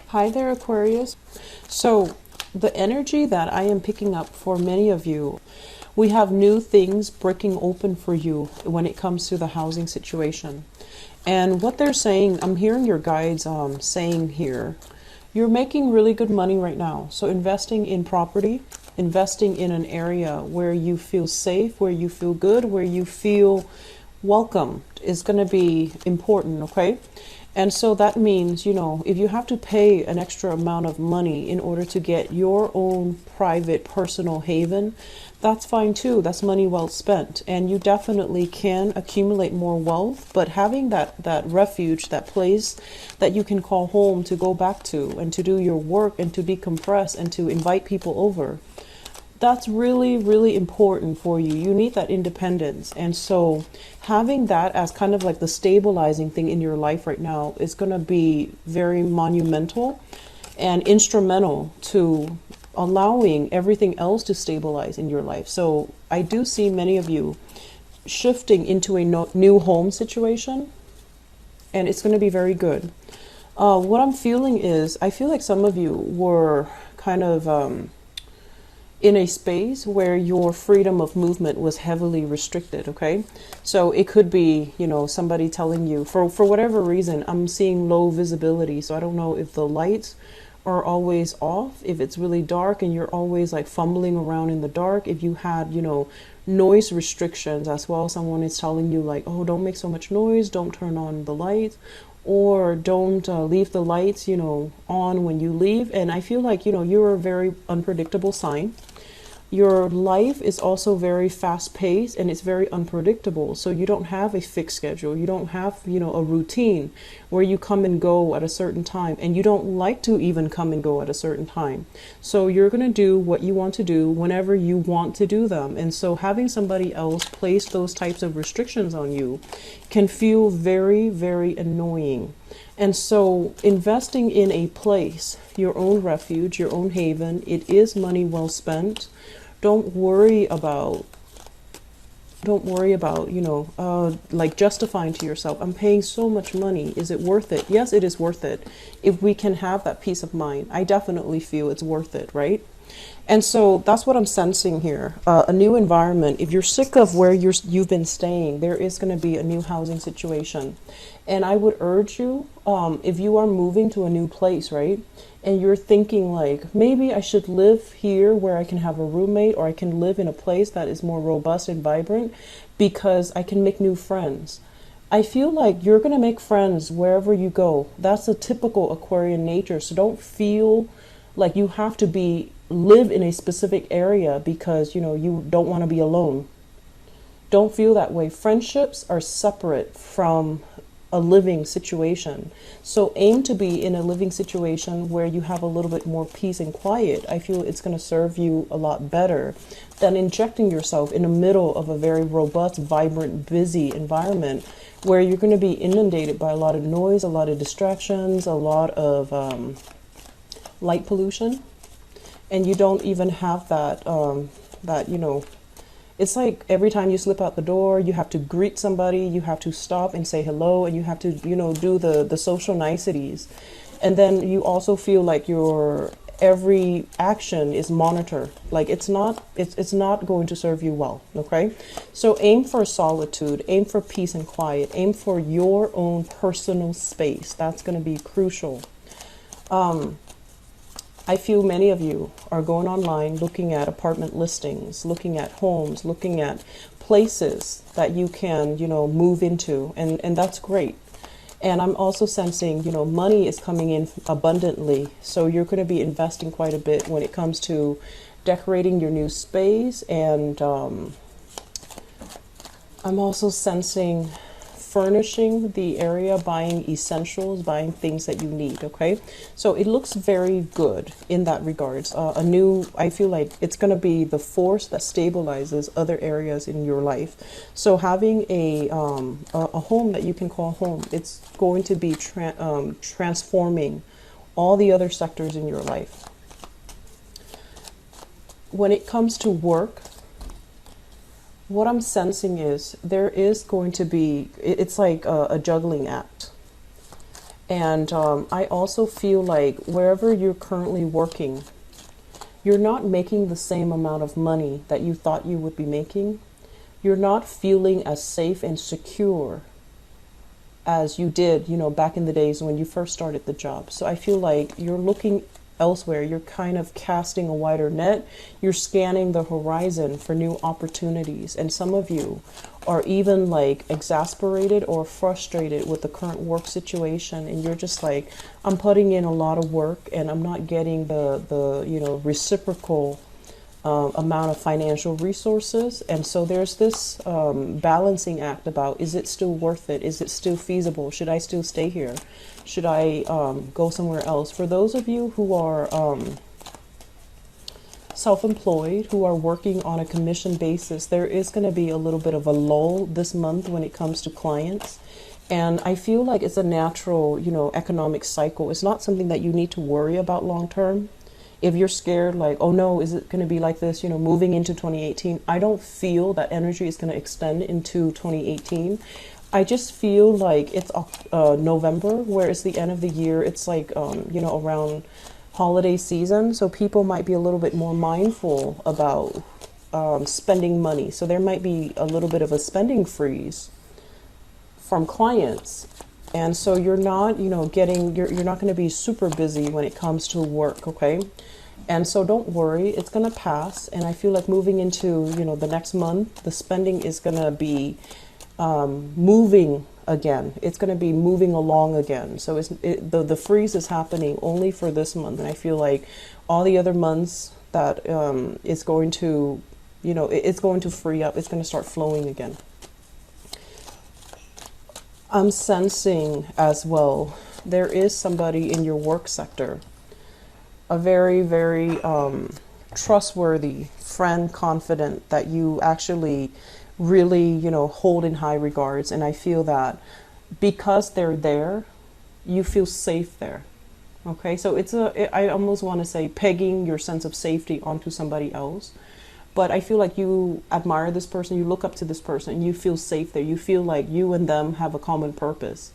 Hi there, Aquarius. So, the energy that I am picking up for many of you, we have new things breaking open for you when it comes to the housing situation. And what they're saying, I'm hearing your guides saying here, you're making really good money right now. So, investing in property, investing in an area where you feel safe, where you feel good, where you feel welcome is going to be important, okay? And so that means, you know, if you have to pay an extra amount of money in order to get your own private personal haven, that's fine too. That's money well spent. And you definitely can accumulate more wealth, but having that refuge, that place that you can call home to go back to and to do your work and to decompress and to invite people over, that's really, really important for you. You need that independence. And so having that as kind of like the stabilizing thing in your life right now is going to be very monumental and instrumental to allowing everything else to stabilize in your life. So I do see many of you shifting into a new home situation, and it's going to be very good. What I'm feeling is, I feel like some of you were kind of in a space where your freedom of movement was heavily restricted, okay? So it could be, you know, somebody telling you, for whatever reason, I'm seeing low visibility, so I don't know if the lights are always off, if it's really dark and you're always like fumbling around in the dark, if you had, you know, noise restrictions as well. Someone is telling you like, oh, don't make so much noise, don't turn on the lights, or don't leave the lights, you know, on when you leave. And I feel like, you know, you're a very unpredictable sign. Your life is also very fast paced and it's very unpredictable. So you don't have a fixed schedule. You don't have, you know, a routine where you come and go at a certain time, and you don't like to even come and go at a certain time. So you're going to do what you want to do whenever you want to do them. And so having somebody else place those types of restrictions on you can feel very, very annoying. And so investing in a place, your own refuge, your own haven, it is money well spent. Don't worry about, you know, like justifying to yourself, I'm paying so much money. Is it worth it? Yes, it is worth it. If we can have that peace of mind, I definitely feel it's worth it, right? And so that's what I'm sensing here. A new environment. If you're sick of where you've been staying, there is going to be a new housing situation. And I would urge you, if you are moving to a new place, right? And you're thinking like, maybe I should live here where I can have a roommate, or I can live in a place that is more robust and vibrant because I can make new friends. I feel like you're going to make friends wherever you go. That's a typical Aquarian nature. So don't feel like you have to live in a specific area because, you know, you don't want to be alone. Don't feel that way. Friendships are separate from a living situation. So aim to be in a living situation where you have a little bit more peace and quiet. I feel it's going to serve you a lot better than injecting yourself in the middle of a very robust, vibrant, busy environment where you're going to be inundated by a lot of noise, a lot of distractions, a lot of light pollution, and you don't even have that, you know, it's like every time you slip out the door, you have to greet somebody, you have to stop and say hello, and you have to, you know, do the social niceties. And then you also feel like your every action is monitored. Like it's not going to serve you well, okay? So aim for solitude, aim for peace and quiet, aim for your own personal space. That's going to be crucial. I feel many of you are going online looking at apartment listings, looking at homes, looking at places that you can, you know, move into, and that's great. And I'm also sensing, you know, money is coming in abundantly, so you're going to be investing quite a bit when it comes to decorating your new space. And I'm also sensing furnishing the area, buying essentials, buying things that you need, okay? So it looks very good in that regards. I feel like it's going to be the force that stabilizes other areas in your life. So having a home that you can call home, it's going to be transforming all the other sectors in your life. When it comes to work, what I'm sensing is there is going to be, it's like a juggling act. And I also feel like wherever you're currently working, you're not making the same amount of money that you thought you would be making. You're not feeling as safe and secure as you did, back in the days when you first started the job. So I feel like you're looking elsewhere. You're kind of casting a wider net. You're scanning the horizon for new opportunities. And some of you are even like exasperated or frustrated with the current work situation. And you're just like, I'm putting in a lot of work and I'm not getting the reciprocal amount of financial resources. And so there's this balancing act about, is it still worth it? Is it still feasible? Should I still stay here? Should I go somewhere else? For those of you who are self-employed, who are working on a commission basis, there is going to be a little bit of a lull this month when it comes to clients. And I feel like it's a natural, economic cycle. It's not something that you need to worry about long term. If you're scared, like, oh no, is it going to be like this, moving into 2018? I don't feel that energy is going to extend into 2018. I just feel like it's November, where it's the end of the year. It's like, around holiday season. So people might be a little bit more mindful about spending money. So there might be a little bit of a spending freeze from clients. And so you're not, you're not going to be super busy when it comes to work, okay? And so don't worry, it's going to pass. And I feel like moving into, the next month, the spending is going to be moving again. It's going to be moving along again. So the freeze is happening only for this month. And I feel like all the other months that it's going to, it's going to free up. It's going to start flowing again. I'm sensing as well, there is somebody in your work sector, a very, very trustworthy friend, confident, that you actually really, hold in high regards. And I feel that because they're there, you feel safe there. Okay, so I almost want to say pegging your sense of safety onto somebody else. But I feel like you admire this person, you look up to this person, and you feel safe there. You feel like you and them have a common purpose.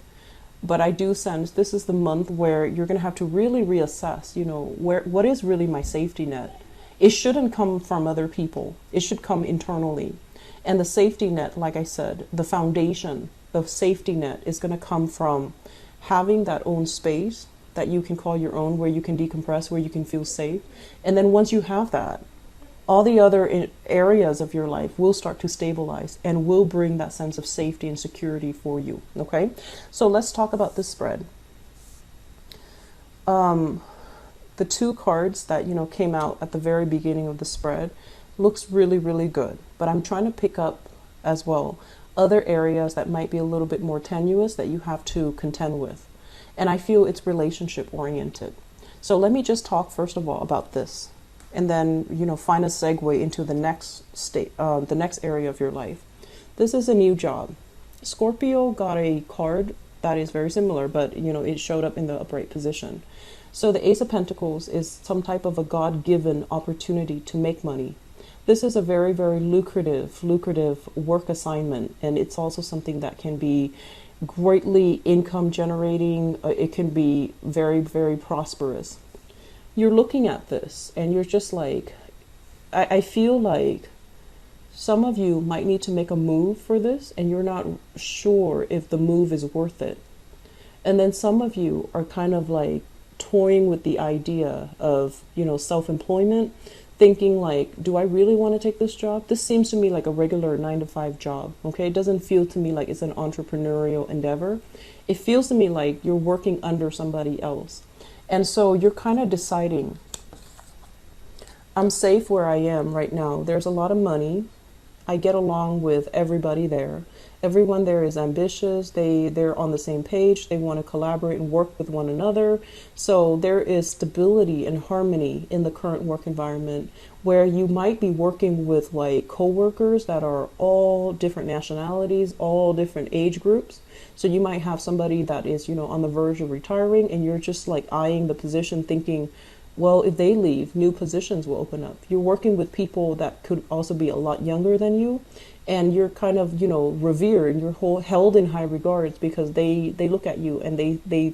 But I do sense this is the month where you're going to have to really reassess, what is really my safety net? It shouldn't come from other people. It should come internally. And the safety net, like I said, the foundation, the safety net is going to come from having that own space that you can call your own, where you can decompress, where you can feel safe. And then once you have that, all the other areas of your life will start to stabilize and will bring that sense of safety and security for you. Okay, so let's talk about this spread. The two cards that came out at the very beginning of the spread looks really, really good. But I'm trying to pick up as well other areas that might be a little bit more tenuous that you have to contend with. And I feel it's relationship oriented. So let me just talk first of all about this, and then find a segue into the next the next area of your life. This is a new job. Scorpio got a card that is very similar, but it showed up in the upright position. So the Ace of Pentacles is some type of a God-given opportunity to make money. This is a very, very lucrative work assignment, and it's also something that can be greatly income generating. It can be very, very prosperous. You're looking at this and you're just like, I feel like some of you might need to make a move for this and you're not sure if the move is worth it. And then some of you are kind of like toying with the idea of, self-employment, thinking like, do I really want to take this job? This seems to me like a regular 9-to-5 job. Okay, it doesn't feel to me like it's an entrepreneurial endeavor. It feels to me like you're working under somebody else. And so you're kind of deciding, I'm safe where I am right now. There's a lot of money. I get along with everybody there. Everyone there is ambitious. They're on the same page. They want to collaborate and work with one another. So there is stability and harmony in the current work environment, where you might be working with like coworkers that are all different nationalities, all different age groups. So you might have somebody that is, on the verge of retiring, and you're just like eyeing the position thinking, well, if they leave, new positions will open up. You're working with people that could also be a lot younger than you, and you're kind of, revered, you're held in high regards because they look at you and they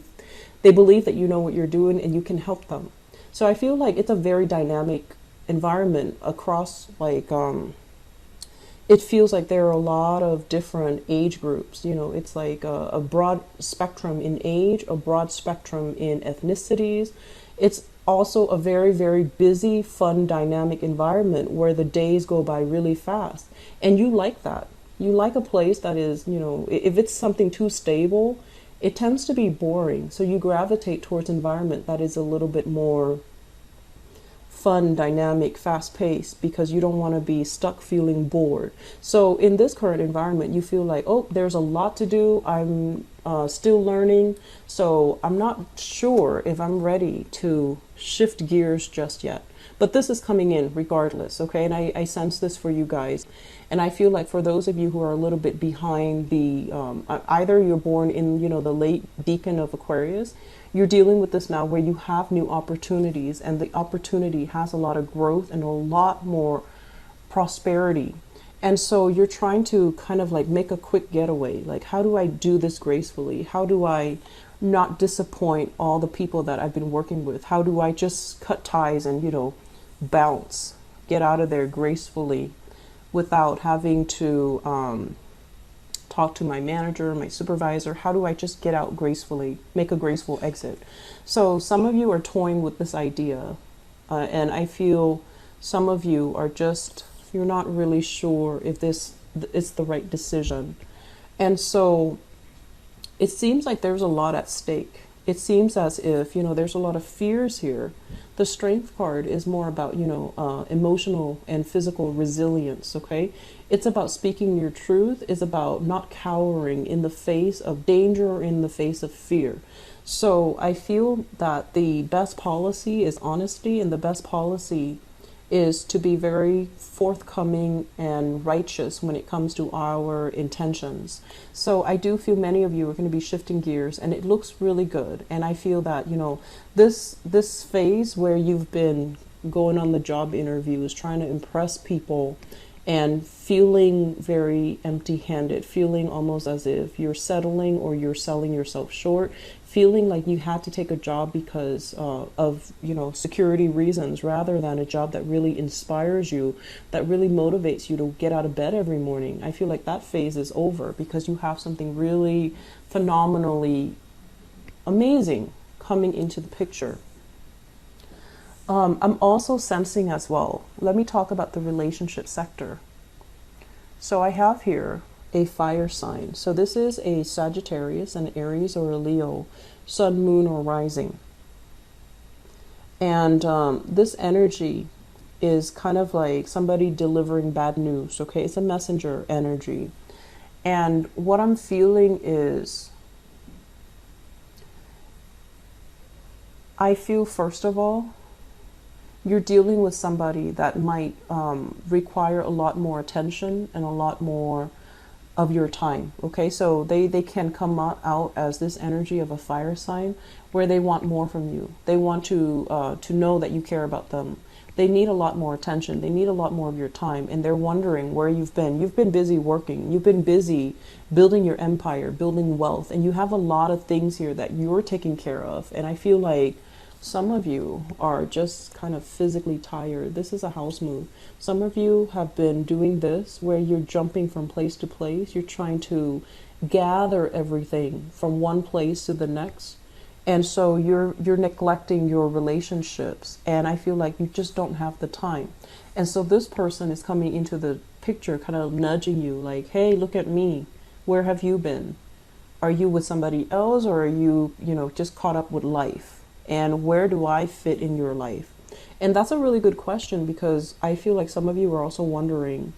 they believe that you know what you're doing and you can help them. So I feel like it's a very dynamic environment across, like, it feels like there are a lot of different age groups. You know, it's like a broad spectrum in age, a broad spectrum in ethnicities. It's also a very, very busy, fun, dynamic environment where the days go by really fast. And you like that. You like a place that is, you know, if it's something too stable, it tends to be boring. So you gravitate towards environment that is a little bit more fun, dynamic, fast-paced, because you don't want to be stuck feeling bored. So in this current environment, you feel like, oh, there's a lot to do. I'm still learning. So I'm not sure if I'm ready to shift gears just yet. But this is coming in regardless, okay? And I sense this for you guys. And I feel like for those of you who are a little bit behind the, either you're born in, you know, the late decan of Aquarius, you're dealing with this now where you have new opportunities, and the opportunity has a lot of growth and a lot more prosperity. And so you're trying to kind of like make a quick getaway. Like, how do I do this gracefully? How do I not disappoint all the people that I've been working with? How do I just cut ties and, you know, bounce, get out of there gracefully without having to talk to my manager, my supervisor? How do I just get out gracefully, make a graceful exit? So some of you are toying with this idea, and I feel some of you are just, you're not really sure if this is the right decision. And so it seems like there's a lot at stake. It seems as if, you know, there's a lot of fears here. The Strength card is more about, you know, emotional and physical resilience, okay? It's about speaking your truth. It's about not cowering in the face of danger or in the face of fear. So I feel that the best policy is honesty, and the best policy is to be very forthcoming and righteous when it comes to our intentions. So I do feel many of you are going to be shifting gears, and it looks really good. And I feel that, you know, this phase where you've been going on the job interviews, trying to impress people, and feeling very empty-handed, feeling almost as if you're settling or you're selling yourself short, feeling like you had to take a job because of, you know, security reasons, rather than a job that really inspires you, that really motivates you to get out of bed every morning. I feel like that phase is over, because you have something really phenomenally amazing coming into the picture. I'm also sensing as well, let me talk about the relationship sector. So I have here a fire sign. So this is a Sagittarius, an Aries, or a Leo, sun, moon, or rising. And this energy is kind of like somebody delivering bad news, okay? It's a messenger energy. And what I'm feeling is, I feel, first of all, you're dealing with somebody that might require a lot more attention and a lot more of your time, okay? So they can come out as this energy of a fire sign where they want more from you. They want to know that you care about them. They need a lot more attention. They need a lot more of your time, and they're wondering where you've been. You've been busy working. You've been busy building your empire, building wealth, and you have a lot of things here that you're taking care of. And I feel like some of you are just kind of physically tired. This is a house move. Some of you have been doing this where you're jumping from place to place. You're trying to gather everything from one place to the next. And so you're neglecting your relationships. And I feel like you just don't have the time. And so this person is coming into the picture, kind of nudging you like, hey, look at me. Where have you been? Are you with somebody else, or are you, you know, just caught up with life? And where do I fit in your life? And that's a really good question, because I feel like some of you are also wondering,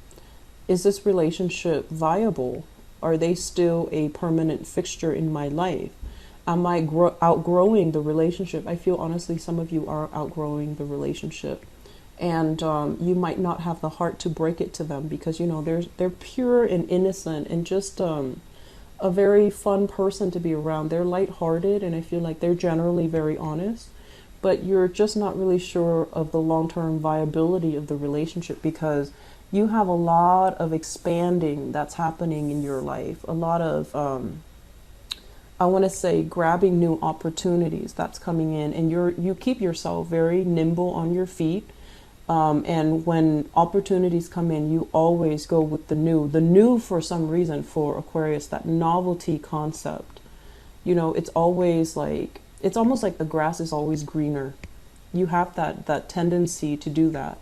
is this relationship viable? Are they still a permanent fixture in my life? Am I outgrowing the relationship? I feel honestly some of you are outgrowing the relationship. And you might not have the heart to break it to them, because, you know, they're pure and innocent and just a very fun person to be around. They're lighthearted, and I feel like they're generally very honest, but you're just not really sure of the long-term viability of the relationship, because you have a lot of expanding that's happening in your life, a lot of I want to say grabbing new opportunities that's coming in, and you keep yourself very nimble on your feet. And when opportunities come in, you always go with the new. The new, for some reason, for Aquarius, that novelty concept. You know, it's always like, it's almost like the grass is always greener. You have that tendency to do that.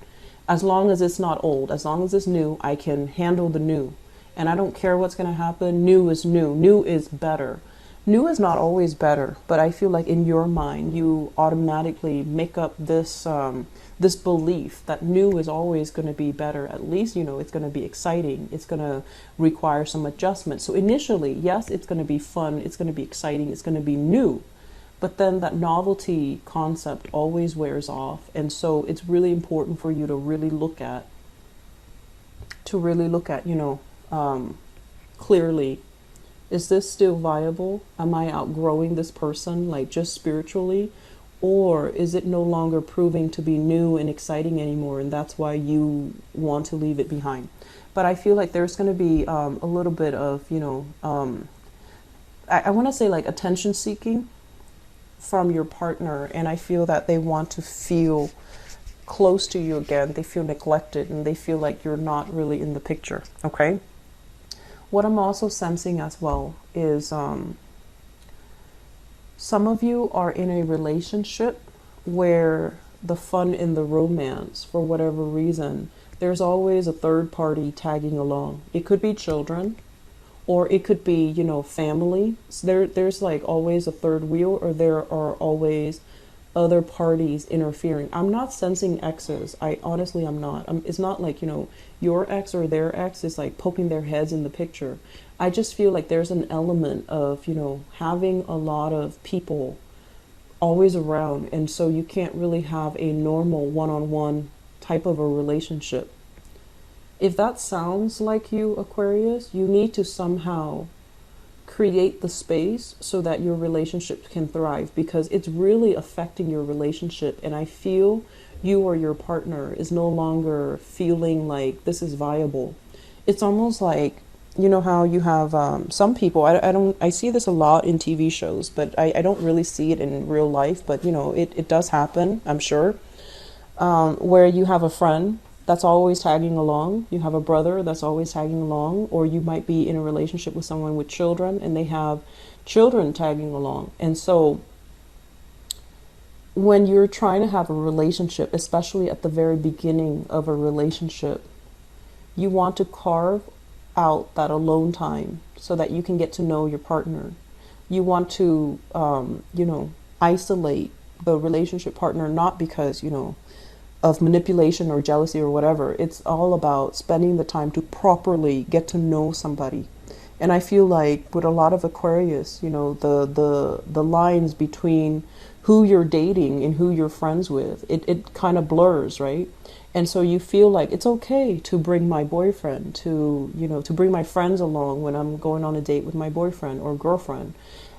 As long as it's not old, as long as it's new, I can handle the new. And I don't care what's going to happen. New is new. New is better. New is not always better, but I feel like in your mind, you automatically make up this this belief that new is always going to be better. At least, you know, it's going to be exciting. It's going to require some adjustment. So initially, yes, it's going to be fun. It's going to be exciting. It's going to be new. But then that novelty concept always wears off. And so it's really important for you to really look at, you know, clearly, is this still viable? Am I outgrowing this person, like just spiritually? Or is it no longer proving to be new and exciting anymore, and that's why you want to leave it behind? But I feel like there's going to be a little bit of, you know, I want to say like attention seeking from your partner, and I feel that they want to feel close to you again. They feel neglected, and they feel like you're not really in the picture, okay? What I'm also sensing as well is some of you are in a relationship where the fun in the romance, for whatever reason, there's always a third party tagging along. It could be children, or it could be, you know, family. So there's like always a third wheel, or there are always other parties interfering. I'm not sensing exes. Honestly, I'm not. It's not like, you know, your ex or their ex is like poking their heads in the picture. I just feel like there's an element of, you know, having a lot of people always around, and so you can't really have a normal one-on-one type of a relationship. If that sounds like you, Aquarius, you need to somehow create the space so that your relationship can thrive, because it's really affecting your relationship. And I feel you or your partner is no longer feeling like this is viable. It's almost like, you know how you have some people, I see this a lot in TV shows, but I don't really see it in real life, but you know, it does happen, I'm sure, where you have a friend that's always tagging along, you have a brother that's always tagging along, or you might be in a relationship with someone with children and they have children tagging along. And so when you're trying to have a relationship, especially at the very beginning of a relationship, you want to carve out that alone time so that you can get to know your partner. You want to, you know, isolate the relationship partner, not because, you know, of manipulation or jealousy or whatever. It's all about spending the time to properly get to know somebody. And I feel like with a lot of Aquarius, you know, the lines between who you're dating and who you're friends with, it kind of blurs, right? And so you feel like it's okay to bring my boyfriend, to, you know, to bring my friends along when I'm going on a date with my boyfriend or girlfriend.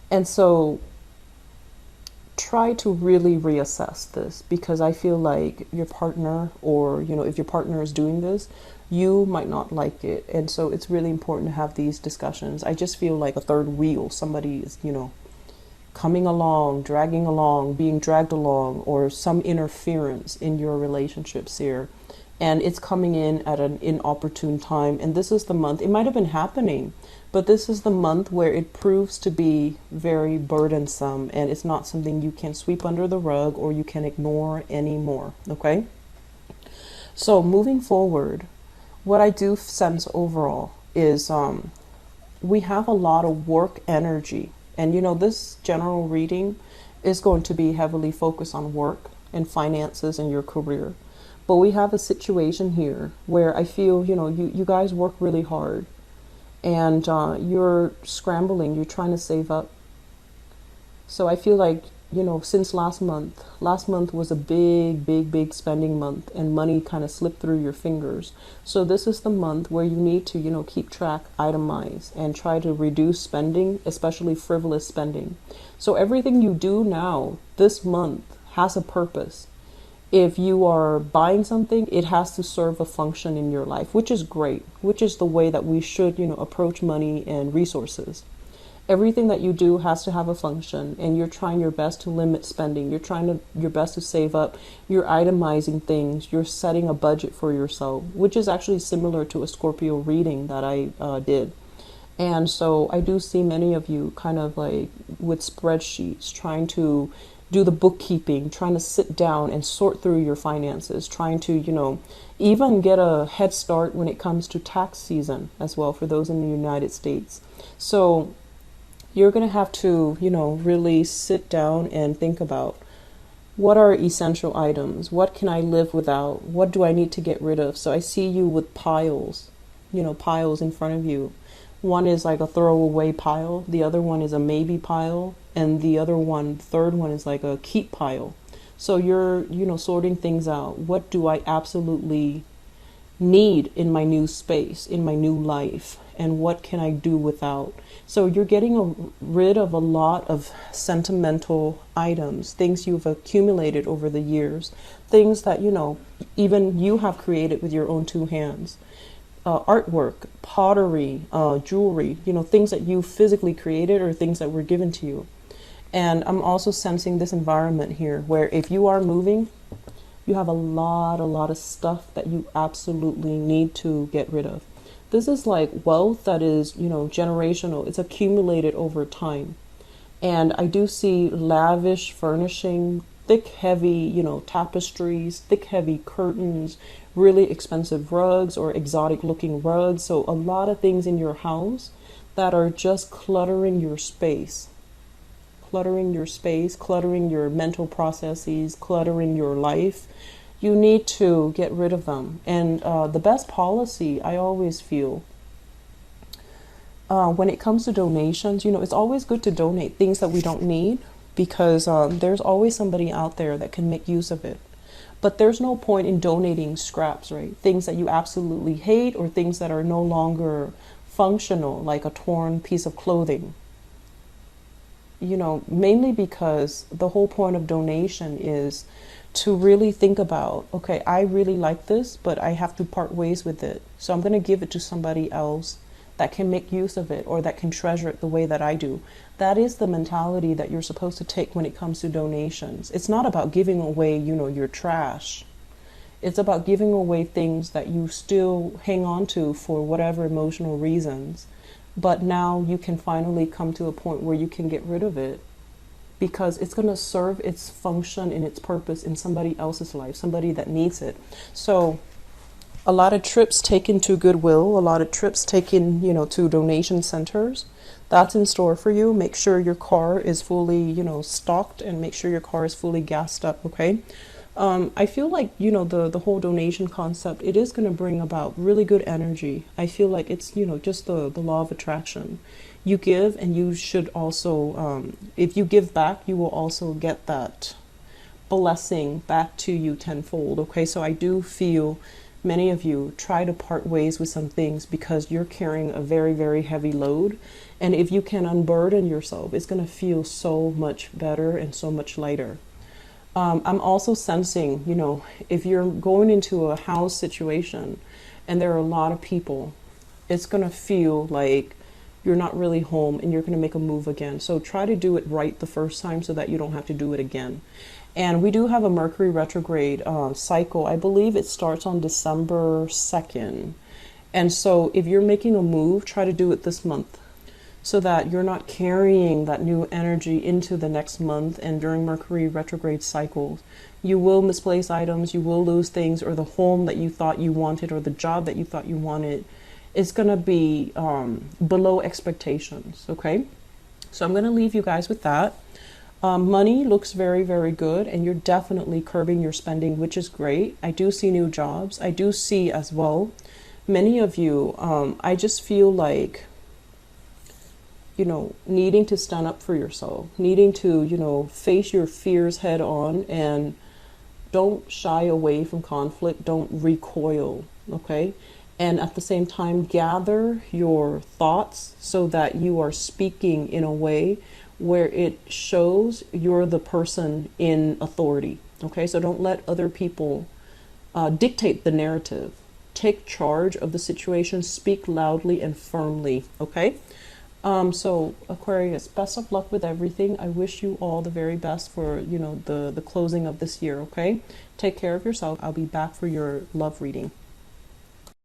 And so try to really reassess this, because I feel like your partner, or, you know, if your partner is doing this, you might not like it. And so it's really important to have these discussions. I just feel like a third wheel, somebody is, you know, coming along, dragging along, being dragged along, or some interference in your relationships here. And it's coming in at an inopportune time. And this is the month, it might have been happening, but this is the month where it proves to be very burdensome, and it's not something you can sweep under the rug or you can ignore anymore, okay? So moving forward, what I do sense overall is we have a lot of work energy. And you know, this general reading is going to be heavily focused on work and finances and your career. But we have a situation here where I feel, you know, you guys work really hard, and you're scrambling, you're trying to save up. So I feel like, you know, since last month was a big spending month, and money kind of slipped through your fingers. So this is the month where you need to, you know, keep track, itemize, and try to reduce spending, especially frivolous spending. So everything you do now this month has a purpose. If you are buying something, it has to serve a function in your life, which is great, which is the way that we should, you know, approach money and resources. Everything that you do has to have a function, and you're trying your best to limit spending. You're trying your best to save up. You're itemizing things. You're setting a budget for yourself, which is actually similar to a Scorpio reading that I did. And so I do see many of you kind of like with spreadsheets, trying to do the bookkeeping, trying to sit down and sort through your finances, trying to, even get a head start when it comes to tax season as well for those in the United States. So you're going to have to, really sit down and think about, what are essential items? What can I live without? What do I need to get rid of? So I see you with piles, piles in front of you. One is like a throwaway pile. The other one is a maybe pile. And the third one is like a keep pile. So you're, sorting things out. What do I absolutely need in my new space, in my new life? And what can I do without? So you're getting rid of a lot of sentimental items, things you've accumulated over the years, things that, even you have created with your own two hands. Artwork, pottery, jewelry, things that you physically created or things that were given to you. And I'm also sensing this environment here where if you are moving, you have a lot of stuff that you absolutely need to get rid of. This is like wealth that is, generational. It's accumulated over time. And I do see lavish furnishing, thick, heavy, tapestries, thick, heavy curtains, really expensive rugs or exotic looking rugs. So a lot of things in your house that are just cluttering your space, cluttering your mental processes, cluttering your life. You need to get rid of them. And the best policy, I always feel, when it comes to donations, it's always good to donate things that we don't need, because there's always somebody out there that can make use of it. But there's no point in donating scraps, right? Things that you absolutely hate or things that are no longer functional, like a torn piece of clothing. Mainly because the whole point of donation is to really think about, okay, I really like this, but I have to part ways with it. So I'm going to give it to somebody else that can make use of it or that can treasure it the way that I do. That is the mentality that you're supposed to take when it comes to donations. It's not about giving away, your trash. It's about giving away things that you still hang on to for whatever emotional reasons. But now you can finally come to a point where you can get rid of it because it's going to serve its function and its purpose in somebody else's life, somebody that needs it. So a lot of trips taken to Goodwill, a lot of trips taken, to donation centers. That's in store for you. Make sure your car is fully, stocked, and make sure your car is fully gassed up, okay? I feel like, the whole donation concept, it is going to bring about really good energy. I feel like it's, just the law of attraction. You give, and you should also, if you give back, you will also get that blessing back to you tenfold, okay? So I do feel many of you try to part ways with some things because you're carrying a very, very heavy load. And if you can unburden yourself, it's going to feel so much better and so much lighter. I'm also sensing, if you're going into a house situation and there are a lot of people, it's going to feel like you're not really home and you're going to make a move again. So try to do it right the first time so that you don't have to do it again. And we do have a Mercury retrograde cycle. I believe it starts on December 2nd. And so if you're making a move, try to do it this month so that you're not carrying that new energy into the next month. And during Mercury retrograde cycles, you will misplace items, you will lose things, or the home that you thought you wanted or the job that you thought you wanted is going to be below expectations, okay? So I'm going to leave you guys with that. Money looks very, very good, and you're definitely curbing your spending, which is great. I do see new jobs. I do see as well, many of you, I just feel like, needing to stand up for yourself, needing to, face your fears head on, and don't shy away from conflict. Don't recoil, okay? And at the same time, gather your thoughts so that you are speaking in a way where it shows you're the person in authority, okay? So don't let other people dictate the narrative. Take charge of the situation, speak loudly and firmly, okay? So Aquarius, best of luck with everything. I wish you all the very best for, the closing of this year, okay? Take care of yourself. I'll be back for your love reading.